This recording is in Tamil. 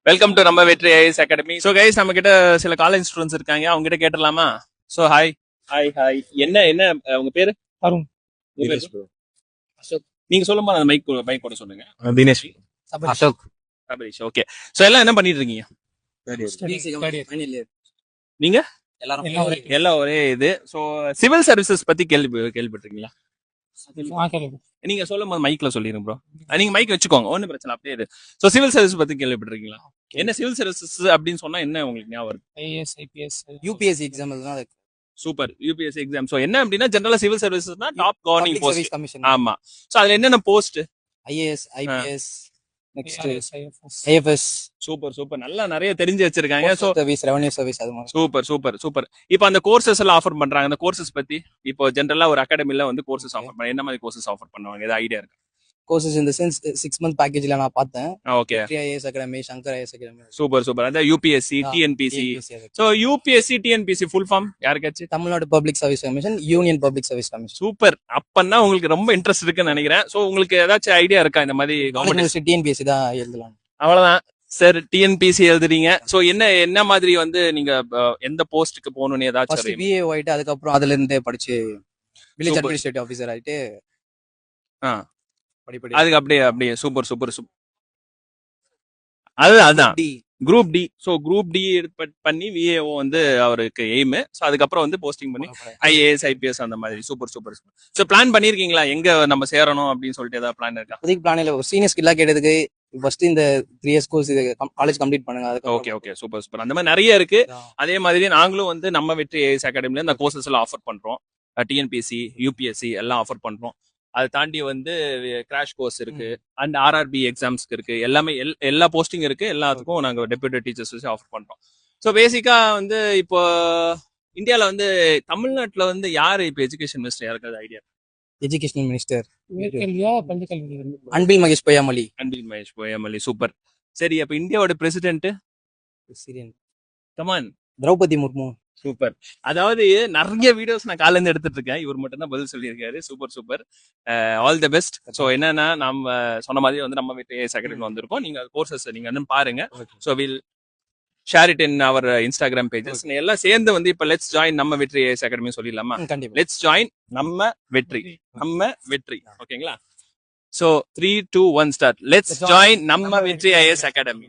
வெல்கம் டு நம்ம வெற்றி ஐஎஸ் அகாடமி. ஸோ கைஸ், நம்ம கிட்ட சில காலேஜ் ஸ்டூடெண்ட்ஸ் இருக்காங்க, அவங்க கிட்ட கேட்டலாமா? So hi. ஹாய். என்ன என்ன உங்க பேரு? அருண். உங்க பேரு? அசோக். நீங்க சொல்லுமா, அந்த மைக் கூட சொல்லுங்க. தினேஷ். அசோக். சபரீஷ். ஓகே. ஸோ எல்லாம் என்ன பண்ணிட்டு இருக்கீங்க? நீங்க எல்லாம் ஒரே இது. ஸோ சிவில் சர்வீசஸ் பத்தி கேள்விப்பட்டிருக்கீங்களா? நீங்க சொல்லும் போது மைக்ல சொல்லிருங்க ப்ரோ. நீங்க மைக் வச்சுக்கோங்க, ஒன்னும் பிரச்சனை அப்படியே இது. சோ சிவில் சர்வீஸ் பத்தி கேள்விப்பட்டிருக்கீங்களா? என்ன சிவில் சர்வீசஸ் அப்படின்னு சொன்னா என்ன உங்களுக்கு ஞாபகம் வருது? ஐஏஎஸ், ஐபிஎஸ், யூபிஎஸ்சி எக்ஸாம் எழுதுனா அது. Super, UPSC exam. சோ என்ன அப்படின்னா ஜெனரலா சிவில் சர்வீசஸ்னா டாப் கவர்னிங் போஸ்ட். கமிஷன். ஆமா. சோ அதுல என்னென்ன post? IAS, IPS, next IFS. Super நல்லா நிறைய தெரிஞ்சு வச்சிருக்காங்க. சோ சர்வீஸ், ரெவென்யூ சர்வீஸ், அது மாதிரி. சூப்பர். இப்போ அந்த கோர்சஸ் எல்லாம் ஆஃபர் பண்றாங்க. அந்த கோர்சஸ் பத்தி இப்போ ஜெனரலா ஒரு அகாடமில வந்து கோர்சஸ் ஆஃபர் பண்ண என்ன மாதிரி கோர்சஸ் ஆஃபர் பண்ணுவாங்க, ஏதாவது ஐடியா இருக்கா? கோர்சஸ் இந்த சென்ஸ் 6 month பேக்கேஜ்ல நான் பார்த்தேன். Okay. IAS academy, Shankar IAS academy. Super. அதான் UPSC, TNPC. So UPSC, TNPC full form யாருக்காச்சு? Tamil Nadu public service commission, union public service commission. Super. அப்பன்னா உங்களுக்கு ரொம்ப இன்ட்ரெஸ்ட் இருக்குன்னு நினைக்கிறேன். சோ உங்களுக்கு ஏதாச்சும் ஐடியா இருக்கா இந்த மாதிரி கவர்மெண்ட்? டிஎன்பிஎஸ்சி தான் எழுதலாம். அவ்வளவுதான் சார். டிஎன்பிசி எழுதுறீங்க. சோ என்ன மாதிரி வந்து நீங்க எந்த போஸ்டுக்கு போகணும்னு ஏதாச்சும்? விஏஓ ஆயிட்டு அதுக்கப்புறம் அதுல இருந்தே படிச்சு வில்லேஜ் அட்மினிஸ்ட்ரேட்டிவ் ஆஃபீஸர் ஆயிட்டு அதுக்கு அப்படியே சூப்பர். அதுதான் group D. So group D பண்ணி விஏஓ வந்து அவருக்கு எய்ம். சோ அதுக்கப்புறம் வந்து போஸ்டிங் பண்ணி ஐஏஎஸ், ஐபிஎஸ் அந்த மாதிரி. சூப்பர். சோ பிளான் பண்ணிருக்கீங்களா எங்க நம்ம சேரணும் அப்படின்னு சொல்லிட்டு ஏதாவது பிளான் இருக்கா? அதுக்கு பிளான் இல்ல. சீனியர் ஸ்கில்லா கேட்டதுக்கு ஃபர்ஸ்ட் இந்த 3 years கோர்ஸ் காலேஜ் கம்ப்ளீட் பண்ணுங்க. ஓகே. சூப்பர். அந்த மாதிரி நிறைய இருக்கு. அதே மாதிரி நாங்களும் வந்து நம்ம வெற்றி ஐஏஎஸ் அகாடமில இந்த கோர்சஸ் எல்லாம் ஆஃபர் பண்றோம். டிஎன்பிஎஸ்சி, யூபிஎஸ்சி எல்லாம் ஆஃபர் பண்றோம். அதை தாண்டி வந்து கிராஷ் கோர்ஸ் இருக்கு, அண்ட் ஆர்ஆர்பி எக்ஸாம்ஸ்க்கு இருக்கு. எல்லாமே எல்லா போஸ்டிங் இருக்கு. எல்லாத்துக்கும் நாங்க டெப்யூட்டி டீச்சர்ஸ் வச்சு ஆஃபர் பண்றோம். ஸோ பேசிக்கா வந்து இப்போ இந்தியாவில் வந்து தமிழ்நாட்டில் வந்து யாரு இப்போ எஜுகேஷன் மினிஸ்டர், யாருக்காவது idea? Educational minister Anbil Mahesh Poyyamozhi. Super. சரி, அப்ப இந்தியாவோட president? Come on. Droupadi Murmu. Super. அதாவது நிறைய வீடியோஸ் நான் காலையில இருந்து எடுத்துட்டு இருக்கேன். இவர் மட்டும் தான் பதில் சொல்லியிருக்காரு. Super. All the best. So என்னன்னா நம்ம சொன்ன மாதிரி வந்து நம்ம வீட்டு ஐஏஎஸ் அகாடமி வந்திருக்கோம். நீங்க கோர்சஸ் நீங்க இன்னும் பாருங்க. So will share it in our Instagram pages. எல்லாம் சேர்ந்து வந்து இப்ப லெட்ஸ் ஜாயின் நம்ம வெற்றி ஐஏஎஸ் அகாடமி சொல்லிடலாமா? லெட்ஸ் ஜாயின் நம்ம வெற்றி. ஓகேங்களா? So 3, 2, 1 start. லெட்ஸ் ஜாயின் நம்ம வெற்றி ஐஏஎஸ் அகாடமி.